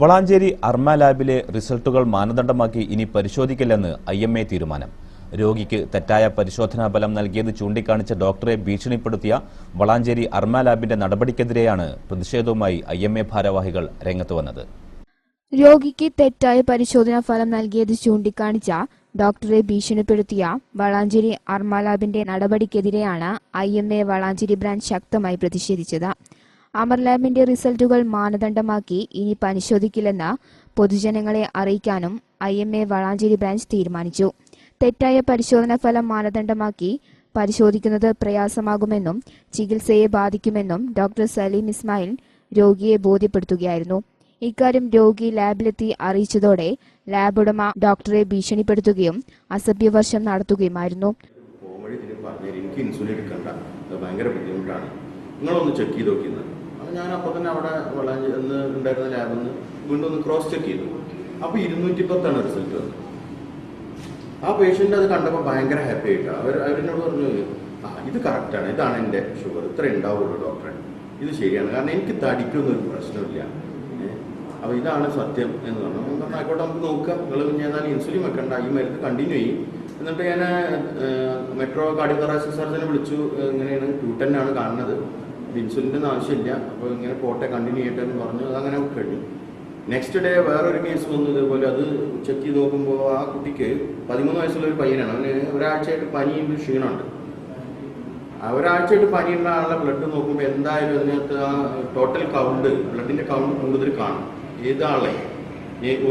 വളാഞ്ചേരി അർമ ലാബിലെ റിസൾട്ടുകൾ മാനദണ്ഡമാക്കി ഇനി പരിശോധിക്കില്ലെന്ന് IMA തീരുമാനം. രോഗിക്ക് തെറ്റായ പരിശോധനാ ഫലം നൽകിയത് ചൂണ്ടിക്കാണിച്ച ഡോക്ടറെ ഭീഷണിപ്പെടുത്തിയ വളാഞ്ചേരി അർമ ലാബിന്റെ നടപടിക്കെതിരെയാണ് പ്രതിഷേധവുമായി IMA ഭാരവാഹികൾ രംഗത്ത് വന്നത്. രോഗിക്ക് തെറ്റായ പരിശോധനാ ഫലം നൽകിയത് ചൂണ്ടിക്കാണിച്ച ഡോക്ടറെ ഭീഷണിപ്പെടുത്തിയ വളാഞ്ചേരി അർമ ലാബിന്റെ നടപടിക്കെതിരെയാണ് IMA വളാഞ്ചേരി ബ്രാഞ്ച് ശക്തമായി പ്രതിഷേധിച്ചത്. അമർ ലാബിന്റെ റിസൾട്ടുകൾ മാനദണ്ഡമാക്കി ഇനി പരിശോധിക്കില്ലെന്ന് പൊതുജനങ്ങളെ അറിയിക്കാനും IMA വളാഞ്ചേരി ബ്രാഞ്ച് തീരുമാനിച്ചു. തെറ്റായ പരിശോധനാ ഫലം മാനദണ്ഡമാക്കി പരിശോധിക്കുന്നത് പ്രയാസമാകുമെന്നും ചികിത്സയെ ബാധിക്കുമെന്നും ഡോക്ടർ സലീം ഇസ്മായിൽ രോഗിയെ ബോധ്യപ്പെടുത്തുകയായിരുന്നു. ഇക്കാര്യം രോഗി ലാബിലെത്തി അറിയിച്ചതോടെ ലാബ് ഉടമ ഡോക്ടറെ ഭീഷണിപ്പെടുത്തുകയും അസഭ്യവർഷം നടത്തുകയുമായിരുന്നു. നിങ്ങളൊന്ന് ചെക്ക് ചെയ്ത് നോക്കിയെന്ന് ഞാൻ അപ്പോൾ തന്നെ അവിടെ ഉണ്ടായിരുന്ന ലാബിൽ നിന്ന് വീണ്ടും ഒന്ന് ക്രോസ് ചെക്ക് ചെയ്തു. അപ്പോൾ 210 റിസൾട്ട് വന്നത്. ആ പേഷ്യൻ്റ് അത് കണ്ടപ്പോൾ ഭയങ്കര ഹാപ്പി ആയിട്ട് അവരെന്നോട് പറഞ്ഞു, ഇത് കറക്റ്റാണ്, ഇതാണ് എൻ്റെ ഷുഗർ, ഇത്ര ഉണ്ടാവുള്ളൂ ഡോക്ടറെ, ഇത് ശരിയാണ്, കാരണം എനിക്ക് തടിക്കൊന്നും ഒരു പ്രശ്നമില്ല, അപ്പോൾ ഇതാണ് സത്യം എന്ന് പറഞ്ഞു. പറഞ്ഞാൽ ആയിക്കോട്ടെ, നമുക്ക് നോക്കാം, നിങ്ങൾ ഞാൻ ഇൻസുലിൻ വെക്കണ്ട, ഈ മരുന്ന് കണ്ടിന്യൂ ചെയ്യും. എന്നിട്ട് ഞാൻ മെട്രോ കാർഡിയോതോറാസിക് സർജനെ വിളിച്ചു. ഇങ്ങനെയാണ് 210 ആണ് കാണുന്നത്, ഇൻസുലിൻ്റെ ഒന്നും ആവശ്യമില്ല, അപ്പോൾ ഇങ്ങനെ പോട്ടെ, കണ്ടിന്യൂ ചെയ്യട്ടെ എന്ന് പറഞ്ഞു. അതങ്ങനെ കഴിഞ്ഞു. നെക്സ്റ്റ് ഡേ വേറൊരു കേസ് വന്നു ഇതേപോലെ. അത് ചെക്ക് ചെയ്ത് നോക്കുമ്പോൾ ആ കുട്ടിക്ക് 13 വയസ്സുള്ള ഒരു പയ്യനാണ്. അവന് ഒരാഴ്ചയായിട്ട് പനിയുണ്ട്, ക്ഷീണമുണ്ട്. ഒരാഴ്ചയായിട്ട് പനിയുള്ള ആളുടെ ബ്ലഡ് നോക്കുമ്പോൾ എന്തായാലും അതിനകത്ത് ആ ടോട്ടൽ കൗണ്ട്, ബ്ലഡിൻ്റെ കൗണ്ട് കൂടുതൽ കാണും. ഏതാളെ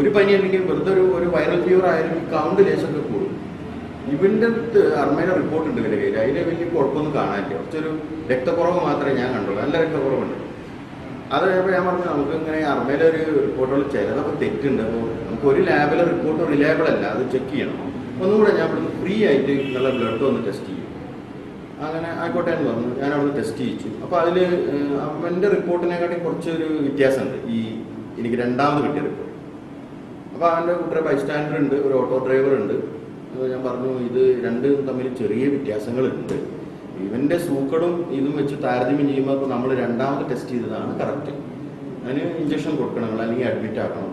ഒരു പനി അല്ലെങ്കിൽ വെറുതെ ഒരു വൈറൽ ഫീവർ ആയാലും കൗണ്ട് ലേശമൊക്കെ കൂടും. ഇവൻ്റെ അടുത്ത് അർമയുടെ റിപ്പോർട്ട് ഉണ്ട് ഇവരുടെ കയ്യിൽ. അതിൽ വലിയ കുഴപ്പമൊന്നും കാണാനില്ല, കുറച്ചൊരു രക്തക്കുറവ് മാത്രമേ ഞാൻ കണ്ടുള്ളൂ, നല്ല രക്തക്കുറവുണ്ട്. അത് കഴിയുമ്പോൾ ഞാൻ പറഞ്ഞു, നമുക്ക് ഇങ്ങനെ അർമയിലെ ഒരു റിപ്പോർട്ടുകൾ ചിലതൊക്കെ തെറ്റുണ്ട്, അപ്പോൾ നമുക്ക് ഒരു ലാബിലെ റിപ്പോർട്ട് റിലയബിൾ അല്ല, അത് ചെക്ക് ചെയ്യണം. ഒന്നും കൂടെ ഞാൻ ഇവിടുന്ന് ഫ്രീ ആയിട്ട് നിങ്ങളുടെ ബ്ലഡ് ഒന്ന് ടെസ്റ്റ് ചെയ്യും. അങ്ങനെ ആയിക്കോട്ടെ എന്ന് പറഞ്ഞു. ഞാൻ അവിടുന്ന് ടെസ്റ്റ് ചെയ്യിച്ചു. അപ്പോൾ അതിൽ അവൻ്റെ റിപ്പോർട്ടിനെക്കാട്ടി കുറച്ചൊരു വ്യത്യാസമുണ്ട് ഈ എനിക്ക് രണ്ടാമത് കിട്ടിയ റിപ്പോർട്ട്. അപ്പോൾ അവൻ്റെ കൂട്ടരെ ബൈസ്റ്റാൻഡർ ഉണ്ട്, ഒരു ഓട്ടോ ഡ്രൈവർ ഉണ്ട്. ഞാൻ പറഞ്ഞു, ഇത് രണ്ടും തമ്മിൽ ചെറിയ വ്യത്യാസങ്ങളുണ്ട്, ഇവൻ്റെ സൂക്കടും ഇതും വെച്ച് താരതമ്യം ചെയ്യുമ്പോൾ അപ്പോൾ നമ്മൾ രണ്ടാമത് ടെസ്റ്റ് ചെയ്തതാണ് കറക്റ്റ്, അതിന് ഇഞ്ചക്ഷൻ കൊടുക്കണം അല്ലെങ്കിൽ അഡ്മിറ്റ് ആക്കണം.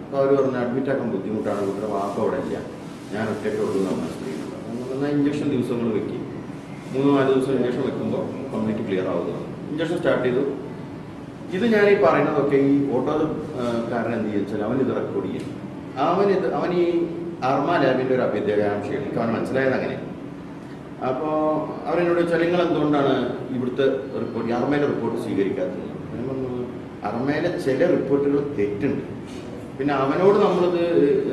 അപ്പോൾ അവർ പറഞ്ഞു, അഡ്മിറ്റ് ആക്കാൻ ബുദ്ധിമുട്ടാണ്, കൂട്ടരെ വാക്ക് അവിടെ ഇല്ല, ഞാൻ ഒറ്റയ്ക്ക് കൊടുക്കുന്ന സ്ത്രീയുണ്ട്. എന്നാൽ ഇഞ്ചക്ഷൻ ദിവസങ്ങൾ വെക്കും, 3-4 ദിവസം ഇഞ്ചക്ഷൻ വെക്കുമ്പോൾ കംപ്ലീറ്റ് ക്ലിയർ ആവുന്നതാണ്. ഇഞ്ചക്ഷൻ സ്റ്റാർട്ട് ചെയ്തു. ഇത് ഞാൻ ഈ പറയുന്നതൊക്കെ ഈ ഓട്ടോ കാരൻ എന്ത് ചോദിച്ചാൽ അവനിത് റെക്കോർഡ് ചെയ്യും. അവൻ ഈ അർമ ലാബിൻ്റെ ഒരു അഭ്യർത്ഥകാംക്ഷയാണ്, എനിക്ക് അവൻ മനസ്സിലായത് അങ്ങനെ. അപ്പോൾ അവരെന്നോട് ചോദിച്ചാൽ, നിങ്ങൾ എന്തുകൊണ്ടാണ് ഇവിടുത്തെ റിപ്പോർട്ട്, അർമയിലെ റിപ്പോർട്ട് സ്വീകരിക്കാത്തത്? ഞാൻ പറഞ്ഞു, അർമയിലെ ചില റിപ്പോർട്ടുകൾ തെറ്റുണ്ട്, പിന്നെ അവനോട് നമ്മളിത്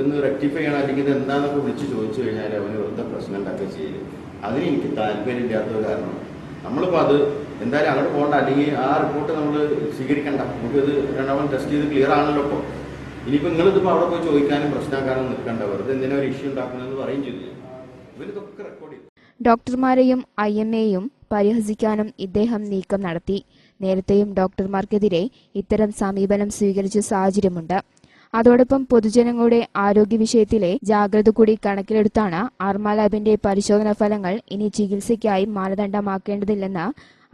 ഒന്ന് റെക്ടിഫൈ ചെയ്യണം, അല്ലെങ്കിൽ ഇത് എന്താണെന്നൊക്കെ വിളിച്ച് ചോദിച്ചു കഴിഞ്ഞാൽ അവന് വെറുതെ പ്രശ്നം ഉണ്ടാക്കുക ചെയ്യില്ല. അതിന് എനിക്ക് താല്പര്യമില്ലാത്തത് കാരണം നമ്മളിപ്പോൾ അത് എന്തായാലും അങ്ങോട്ട് പോകണ്ട, അല്ലെങ്കിൽ ആ റിപ്പോർട്ട് നമ്മൾ സ്വീകരിക്കണ്ട, നമുക്കിത് രണ്ടാമത് ടെസ്റ്റ് ചെയ്ത് ക്ലിയർ ആണല്ലോ. ഇപ്പോൾ ഇനിയിപ്പോൾ നിങ്ങളിതിപ്പോൾ അവിടെ പോയി ചോദിക്കാനും പ്രശ്നമാക്കാനും നിൽക്കണ്ട, വെറുതെ എന്തിനാ ഒരു ഇഷ്യൂ ഉണ്ടാക്കണമെന്ന് പറയും ചെയ്തില്ല. ഇവരിതൊക്കെ റെക്കോർഡ് ചെയ്തു. ഡോക്ടർമാരെയും IMAയും പരിഹസിക്കാനും ഇദ്ദേഹം നീക്കം നടത്തി. നേരത്തെയും ഡോക്ടർമാർക്കെതിരെ ഇത്തരം സമീപനം സ്വീകരിച്ച സാഹചര്യമുണ്ട്. അതോടൊപ്പം പൊതുജനങ്ങളുടെ ആരോഗ്യ വിഷയത്തിലെ ജാഗ്രത കൂടി കണക്കിലെടുത്താണ് അർമ ലാബിന്റെ പരിശോധനാ ഫലങ്ങൾ ഇനി ചികിത്സയ്ക്കായി മാനദണ്ഡമാക്കേണ്ടതില്ലെന്ന്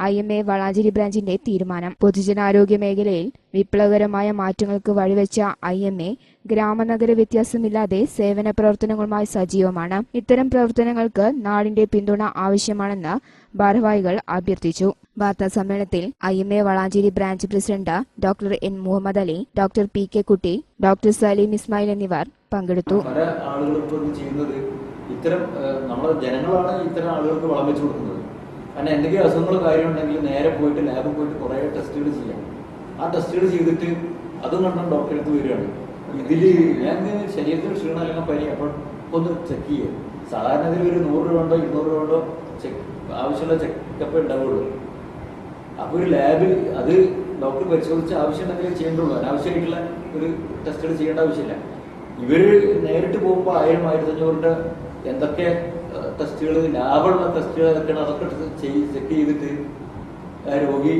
IMA വളാഞ്ചേരി ബ്രാഞ്ചിന്റെ തീരുമാനം. പൊതുജനാരോഗ്യ മേഖലയിൽ വിപ്ലവകരമായ മാറ്റങ്ങൾക്ക് വഴിവെച്ച IMA ഗ്രാമനഗര വ്യത്യാസമില്ലാതെ സേവന പ്രവർത്തനങ്ങളുമായി സജീവമാണ്. ഇത്തരം പ്രവർത്തനങ്ങൾക്ക് നാടിന്റെ പിന്തുണ ആവശ്യമാണെന്ന് ഭാരവാഹികൾ അഭ്യർത്ഥിച്ചു. വാർത്താ സമ്മേളനത്തിൽ IMA Valanchery branch president doctor N Muhammad Ali, doctor PK Kutty, doctor Saleem Ismail എന്നിവർ പങ്കെടുത്തു. ഇത്തരം നമ്മുടെ ജനങ്ങളാണ് ഇത്തരം ആളുകൾക്ക് വളം വെച്ചു കൊടുക്കുന്നത്. കാരണം എന്തെങ്കിലും അസുഖങ്ങൾ കാര്യമുണ്ടെങ്കിൽ നേരെ പോയിട്ട് ലാബിൽ പോയിട്ട് കുറേ ടെസ്റ്റുകൾ ചെയ്യാം. ആ ടെസ്റ്റുകൾ ചെയ്തിട്ട് അതും കണ്ടാൽ ഡോക്ടറെ അടുത്ത് വരികയാണ്. ഇതിൽ ഞാൻ ശരീരത്തിൽ ക്ഷീണം അല്ലെങ്കിൽ പനി അപ്പോൾ ഒന്ന് ചെക്ക് ചെയ്യുക. സാധാരണ ഇതിൽ ഒരു 100 രൂപ ഉണ്ടോ 200 രൂപ ഉണ്ടോ ആവശ്യമുള്ള ചെക്കപ്പ് ഉണ്ടാവുള്ളൂ. അപ്പോൾ ഒരു ലാബിൽ അത് ഡോക്ടർ പരിശോധിച്ച് ആവശ്യമുണ്ടെങ്കിൽ ചെയ്യേണ്ടുള്ളൂ, അനാവശ്യമായിട്ടുള്ള ഒരു ടെസ്റ്റുകൾ ചെയ്യേണ്ട ആവശ്യമില്ല. ഇവർ നേരിട്ട് പോകുമ്പോൾ 1000-1500 എന്തൊക്കെ ടെസ്റ്റുകൾ, ലാഭമുള്ള ടെസ്റ്റുകളൊക്കെയാണ്, അതൊക്കെ ചെക്ക് ചെയ്തിട്ട് രോഗി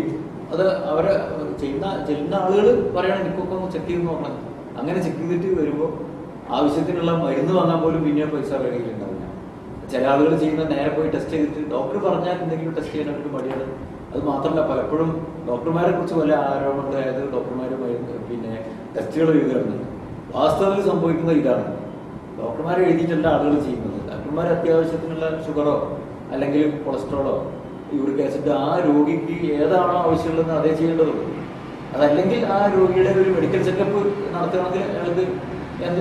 അത് അവരെ ചെല്ലുന്ന ആളുകൾ പറയണം, എനിക്കൊക്കെ ഒന്ന് ചെക്ക് ചെയ്ത് നോക്കണം. അങ്ങനെ ചെക്ക് ചെയ്തിട്ട് വരുമ്പോൾ ആവശ്യത്തിനുള്ള മരുന്ന് വാങ്ങാൻ പോലും പിന്നെ പൈസ കയ്യിലുണ്ടാവില്ല. ചില ആളുകൾ ചെയ്യുന്ന നേരെ പോയി ടെസ്റ്റ് ചെയ്തിട്ട് ഡോക്ടർ പറഞ്ഞാൽ എന്തെങ്കിലും ടെസ്റ്റ് ചെയ്യാനായിട്ട് മടിയാണ്. അത് മാത്രമല്ല, പലപ്പോഴും ഡോക്ടർമാരെ കുറിച്ച് വല്ല ആരോപണം ഉണ്ടായത് ഡോക്ടർമാർ പിന്നെ ടെസ്റ്റുകൾ എഴുതുകയാണ്. വാസ്തവത്തിൽ സംഭവിക്കുന്നത് ഇതാണ്, ഡോക്ടർമാർ എഴുതിയിട്ടല്ല ആളുകൾ ചെയ്യുന്നത്. ഡോക്ടർമാർ അത്യാവശ്യത്തിനുള്ള ഷുഗറോ അല്ലെങ്കിൽ കൊളസ്ട്രോളോ യൂറിക് ആസിഡ് ആ രോഗിക്ക് ഏതാണോ ആവശ്യമുള്ളതെന്ന് അതേ ചെയ്യേണ്ടതുള്ളൂ. അതല്ലെങ്കിൽ ആ രോഗിയുടെ ഒരു മെഡിക്കൽ ചെക്കപ്പ് നടത്തുകയാണെങ്കിൽ അയാൾക്ക്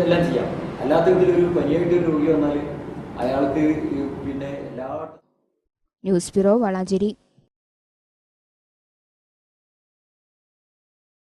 എല്ലാം ചെയ്യാം. അല്ലാത്ത ഇതിലൊരു പനിയായിട്ട് ഒരു രോഗി വന്നാൽ അയാൾക്ക് പിന്നെ എല്ലാ ന്യൂസ് ബ്യൂറോ വളാഞ്ചേരി.